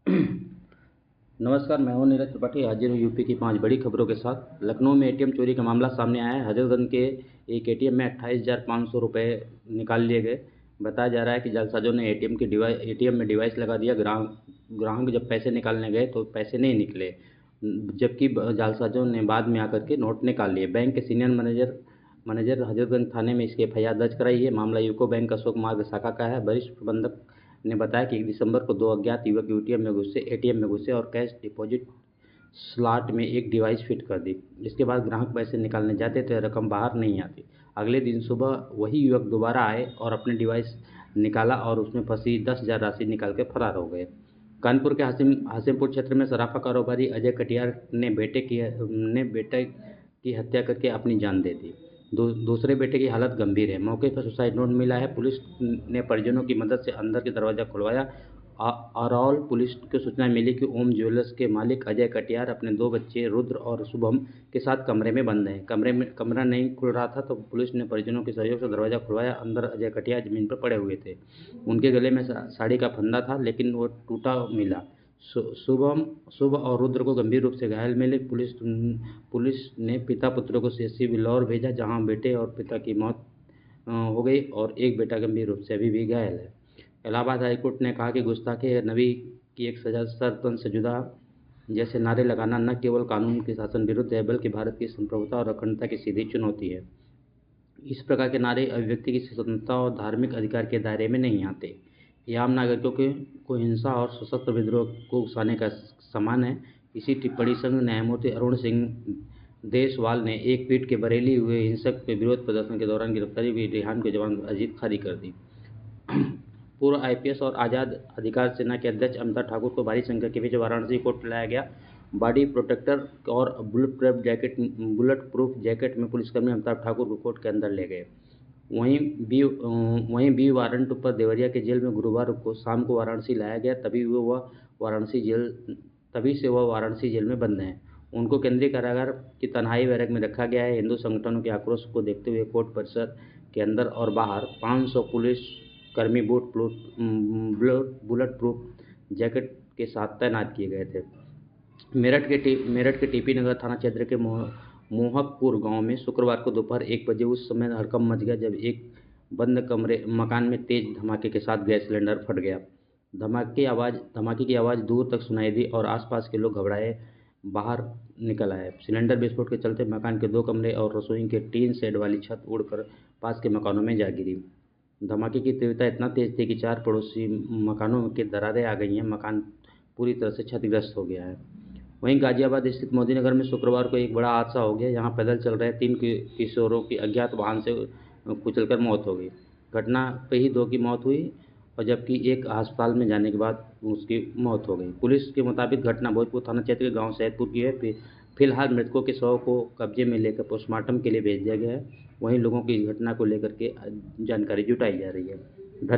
नमस्कार, मैं हूं नीरज त्रिपाठी, हाजिर हूं यूपी की 5 बड़ी खबरों के साथ। लखनऊ में एटीएम चोरी का मामला सामने आया है। हजरतगंज के एक एटीएम में 28,500 रुपये निकाल लिए गए। बताया जा रहा है कि जालसाजों ने एटीएम में डिवाइस लगा दिया। ग्राहक जब पैसे निकालने गए तो पैसे नहीं निकले, जबकि जालसाजों ने बाद में आकर के नोट निकाल लिए। बैंक के सीनियर मैनेजर हजरतगंज थाने में इसकी एफआईआर दर्ज कराई है। मामला यूको बैंक अशोक मार्ग शाखा का है। वरिष्ठ प्रबंधक ने बताया कि 1 दिसंबर को 2 अज्ञात युवक एटीएम में घुसे और कैश डिपॉजिट स्लॉट में एक डिवाइस फिट कर दी। इसके बाद ग्राहक पैसे निकालने जाते तो रकम बाहर नहीं आती। अगले दिन सुबह वही युवक दोबारा आए और अपने डिवाइस निकाला और उसमें फंसी 10,000 राशि निकाल कर फरार हो गए। कानपुर के हासिमपुर क्षेत्र में सराफा कारोबारी अजय कटियार ने बेटे की हत्या करके अपनी जान दे दी। दूसरे बेटे की हालत गंभीर है। मौके पर सुसाइड नोट मिला है। पुलिस ने परिजनों की मदद से अंदर के दरवाज़ा खुलवाया। अरौल पुलिस को सूचना मिली कि ओम ज्वेलर्स के मालिक अजय कटियार अपने 2 बच्चे रुद्र और शुभम के साथ कमरे में बंद हैं। कमरा नहीं खुल रहा था तो पुलिस ने परिजनों के सहयोग से दरवाज़ा खुलवाया। अंदर अजय कटियार जमीन पर पड़े हुए थे। उनके गले में साड़ी का फंदा था, लेकिन वो टूटा मिला। शुभ और रुद्र को गंभीर रूप से घायल मिले। पुलिस ने पिता पुत्र को सीएचसी बिलौर भेजा, जहां बेटे और पिता की मौत हो गई और एक बेटा गंभीर रूप से अभी भी घायल है। इलाहाबाद हाईकोर्ट ने कहा कि गुस्ताखी नबी की एक सजा सर्वतंत्र से जुदा जैसे नारे लगाना न केवल कानून के शासन विरुद्ध है, बल्कि भारत की संप्रभुता और अखंडता की सीधी चुनौती है। इस प्रकार के नारे अभिव्यक्ति की स्वतंत्रता और धार्मिक अधिकार के दायरे में नहीं आते। ये आम नागरिकों को हिंसा और सशस्त्र विद्रोह को उकसाने का समान है। इसी टिप्पणी संघ न्यायमूर्ति अरुण सिंह देसवाल ने एक पीठ के बरेली हुए हिंसक के विरोध प्रदर्शन के दौरान गिरफ्तारी हुई रेहान के जवान अजीत खारी कर दी। पूर्व आईपीएस और आज़ाद अधिकार सेना के अध्यक्ष अमिताभ ठाकुर को भारी संख्या के बीच वाराणसी कोर्ट लाया गया। बॉडी प्रोटेक्टर और बुलेट प्रूफ जैकेट में पुलिसकर्मी अमिताभ ठाकुर को कोर्ट के अंदर ले गए। वहीं बी वारंट पर देवरिया के जेल में गुरुवार को शाम को वाराणसी लाया गया। तभी से वह वाराणसी जेल में बंद हैं। उनको केंद्रीय कारागार की तन्हाई बैरक में रखा गया है। हिंदू संगठनों के आक्रोश को देखते हुए कोर्ट परिसर के अंदर और बाहर 500 पुलिस कर्मी बुलेट प्रूफ जैकेट के साथ तैनात किए गए थे। मेरठ के टीपी नगर थाना क्षेत्र के मोहकपुर गांव में शुक्रवार को दोपहर 1 बजे उस समय हड़कंप मच गया जब एक बंद मकान में तेज धमाके के साथ गैस सिलेंडर फट गया। धमाके की आवाज़ दूर तक सुनाई दी और आसपास के लोग घबराए बाहर निकल आए। सिलेंडर विस्फोट के चलते मकान के 2 कमरे और रसोई के टीन शेड वाली छत उड़कर पास के मकानों में जा गिरी। धमाके की तीव्रता इतना तेज थी कि 4 पड़ोसी मकानों के दरारें आ गई हैं। मकान पूरी तरह से क्षतिग्रस्त हो गया है। वहीं गाजियाबाद स्थित मोदीनगर में शुक्रवार को एक बड़ा हादसा हो गया। यहाँ पैदल चल रहे 3 किशोरों की अज्ञात वाहन से कुचलकर मौत हो गई। घटना पे ही 2 की मौत हुई और जबकि एक अस्पताल में जाने के बाद उसकी मौत हो गई। पुलिस के मुताबिक घटना भोजपुर थाना क्षेत्र के गांव सैदपुर की है। फिलहाल मृतकों के शव को कब्जे में लेकर पोस्टमार्टम के लिए भेज दिया गया है। वहीं लोगों की इस घटना को लेकर के जानकारी जुटाई जा रही है। धन्यवाद।